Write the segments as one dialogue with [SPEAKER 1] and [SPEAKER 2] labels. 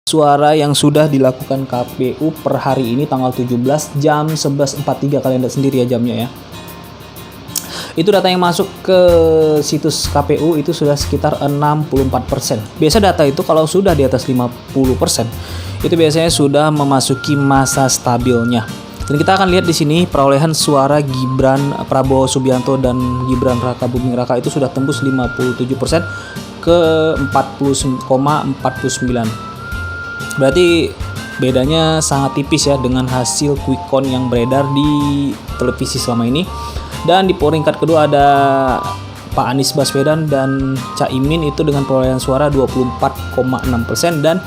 [SPEAKER 1] suara yang sudah dilakukan KPU per hari ini tanggal 17 jam 11.43, kalian lihat sendiri ya jamnya ya. Itu data yang masuk ke situs KPU itu sudah sekitar 64%. Biasa data itu kalau sudah di atas 50%, itu biasanya sudah memasuki masa stabilnya. Dan kita akan lihat di sini perolehan suara Gibran, Prabowo Subianto dan Gibran Raka Buming Raka itu sudah tembus 57% ke 40,49. Berarti bedanya sangat tipis ya dengan hasil quick count yang beredar di televisi selama ini. Dan di peringkat kedua ada Pak Anies Baswedan dan Caimin itu dengan perolehan suara 24,6%, dan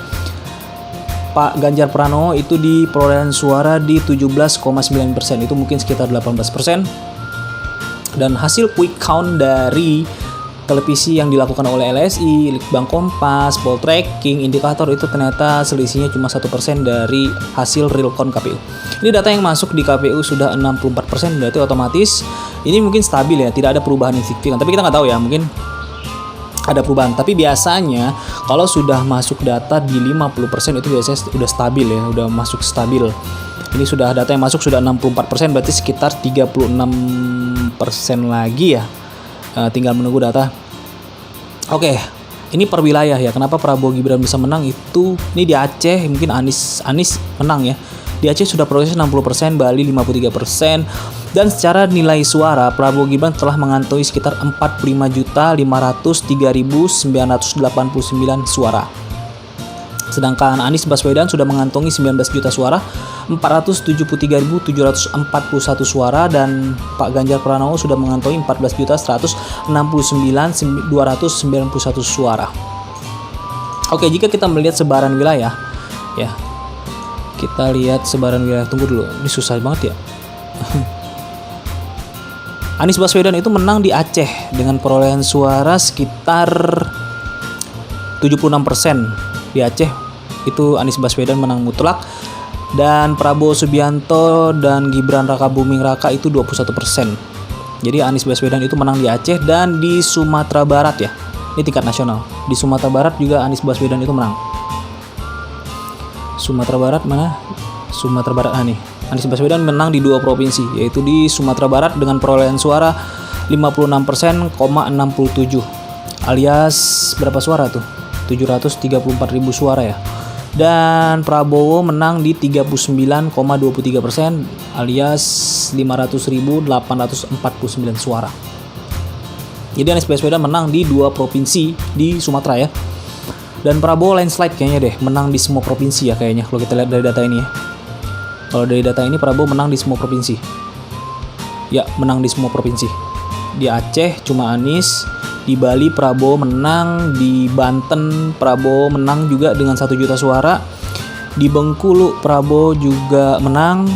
[SPEAKER 1] Pak Ganjar Pranowo itu di perolehan suara di 17,9%, itu mungkin sekitar 18%. Dan hasil quick count dari televisi yang dilakukan oleh LSI, Litbang Kompas, Poltreking, Indikator itu ternyata selisihnya cuma 1% dari hasil real count KPU. Ini data yang masuk di KPU sudah 64%, berarti otomatis ini mungkin stabil ya, tidak ada perubahan yang signifikan. Tapi kita nggak tahu ya, mungkin ada perubahan. Tapi biasanya kalau sudah masuk data di 50% itu biasanya sudah stabil ya, udah masuk stabil. Ini sudah data yang masuk sudah 64%, berarti sekitar 36% lagi ya. Tinggal menunggu data. Oke, ini per wilayah ya. Kenapa Prabowo Gibran bisa menang itu? Ini di Aceh mungkin Anies menang ya. Di Aceh sudah proses 60%, Bali 53%. Dan secara nilai suara Prabowo Gibran telah mengantongi sekitar 45.503.989 suara. Sedangkan Anies Baswedan sudah mengantongi 19 juta suara, 473.741 suara, dan Pak Ganjar Pranowo sudah mengantongi 14.169.291 suara. Oke, jika kita melihat sebaran wilayah ya. Kita lihat sebaran wilayah. Tunggu dulu, ini susah banget ya. Anies Baswedan itu menang di Aceh dengan perolehan suara sekitar 76%. Di Aceh itu Anies Baswedan menang mutlak, dan Prabowo Subianto dan Gibran Raka Buming Raka itu 21%. Jadi Anies Baswedan itu menang di Aceh. Dan di Sumatera Barat ya, ini tingkat nasional, di Sumatera Barat juga Anies Baswedan itu menang. Sumatera Barat mana? Sumatera Barat nih. Anies Baswedan menang di 2 provinsi, yaitu di Sumatera Barat dengan perolehan suara 56,67, alias berapa suara tuh? 734.000 suara ya. Dan Prabowo menang di 39,23%, alias 500.849 suara. Jadi Anies Baswedan menang di 2 provinsi di Sumatera ya. Dan Prabowo landslide kayaknya deh, menang di semua provinsi ya kayaknya, kalau kita lihat dari data ini ya. Kalau dari data ini Prabowo menang di semua provinsi. Ya, menang di semua provinsi. Di Aceh cuma Anies. Di Bali Prabowo menang, di Banten Prabowo menang juga dengan 1 juta suara, di Bengkulu Prabowo juga menang,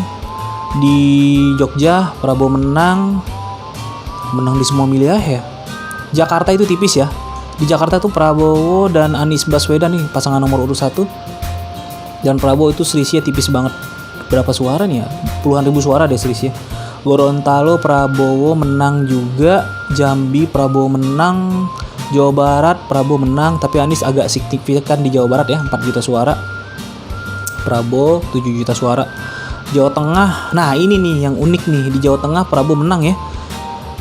[SPEAKER 1] di Jogja Prabowo menang di semua wilayah ya. Jakarta itu tipis ya. Di Jakarta tuh Prabowo dan Anies Baswedan nih pasangan nomor urut 1, dan Prabowo itu selisihnya tipis banget. Berapa suara nih ya? Puluhan ribu suara deh selisihnya. Gorontalo Prabowo menang juga, Jambi Prabowo menang, Jawa Barat Prabowo menang, tapi Anies agak signifikan di Jawa Barat ya, 4 juta suara. Prabowo 7 juta suara. Jawa Tengah, nah ini nih yang unik nih, di Jawa Tengah Prabowo menang ya.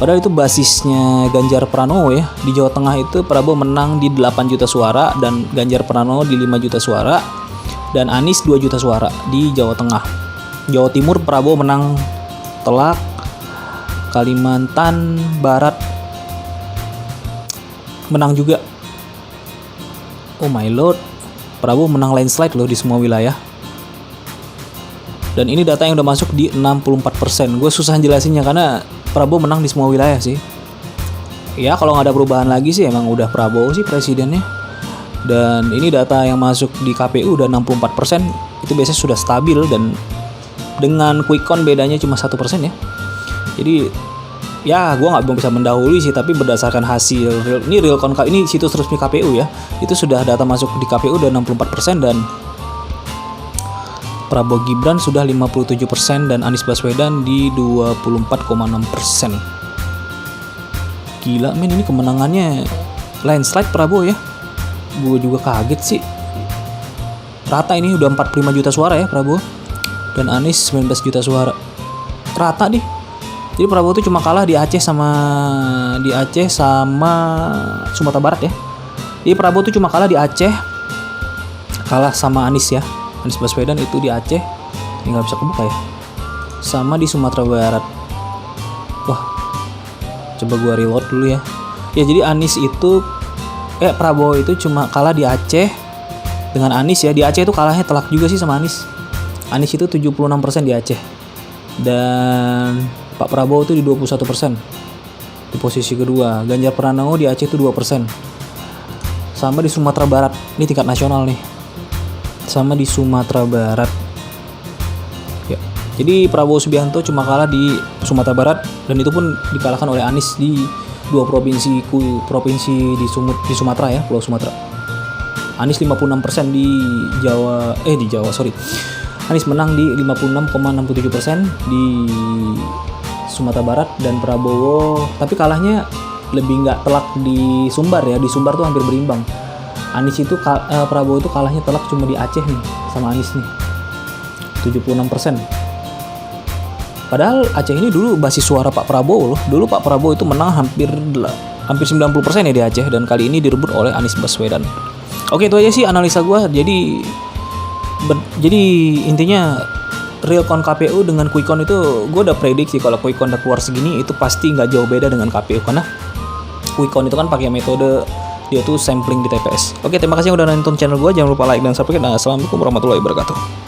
[SPEAKER 1] Padahal itu basisnya Ganjar Pranowo ya. Di Jawa Tengah itu Prabowo menang di 8 juta suara, dan Ganjar Pranowo di 5 juta suara, dan Anies 2 juta suara di Jawa Tengah. Jawa Timur Prabowo menang telak. Kalimantan Barat menang juga. Oh my lord, Prabowo menang landslide loh di semua wilayah. Dan ini data yang udah masuk di 64%. Gue susah jelasinnya karena Prabowo menang di semua wilayah sih. Ya kalau nggak ada perubahan lagi sih emang udah Prabowo sih presidennya. Dan ini data yang masuk di KPU udah 64%. Itu biasanya sudah stabil, dan dengan quick count bedanya cuma 1% ya. Jadi ya gue nggak bisa mendahului sih, tapi berdasarkan hasil ini real count, ini situs resmi KPU ya, itu sudah data masuk di KPU udah 64%, dan Prabowo Gibran sudah 57%, dan Anies Baswedan di 24,6%. Gila men, ini kemenangannya landslide Prabowo ya. Gue juga kaget sih. rata ini udah 45 juta suara ya Prabowo, dan Anies 19 juta suara, rata deh. Jadi Prabowo tuh cuma kalah di Aceh sama Sumatera Barat ya. Jadi Prabowo tuh cuma kalah di Aceh, kalah sama Anies ya, Anies Baswedan itu di Aceh, ini nggak bisa kebuka ya, sama di Sumatera Barat. Wah, coba gua reload dulu ya. Ya jadi Prabowo itu cuma kalah di Aceh dengan Anies ya. Di Aceh itu kalahnya telak juga sih sama Anies. Anies itu 76% di Aceh, dan Pak Prabowo itu di 21% di posisi kedua. Ganjar Pranowo di Aceh itu 2%. Sama di Sumatera Barat, ini tingkat nasional nih, sama di Sumatera Barat ya. Jadi Prabowo Subianto cuma kalah di Sumatera Barat, dan itu pun dikalahkan oleh Anies di 2 provinsi di Sumatera ya, Pulau Sumatera. Anies 56% di Jawa. Anies menang di 56,67% di Sumatera Barat, dan Prabowo tapi kalahnya lebih nggak telak di Sumbar ya. Di Sumbar tuh hampir berimbang. Prabowo itu kalahnya telak cuma di Aceh nih sama Anies nih, 76%. Padahal Aceh ini dulu basis suara Pak Prabowo loh. Dulu Pak Prabowo itu menang hampir 90% ya di Aceh, dan kali ini direbut oleh Anies Baswedan. Oke, itu aja sih analisa gue. Jadi intinya real count KPU dengan quick count itu gue udah prediksi kalau quick count udah keluar segini itu pasti nggak jauh beda dengan KPU, karena quick count itu kan pakai metode dia tuh sampling di TPS. Oke, terima kasih yang udah nonton channel gue. Jangan lupa like dan subscribe. Assalamualaikum warahmatullahi wabarakatuh.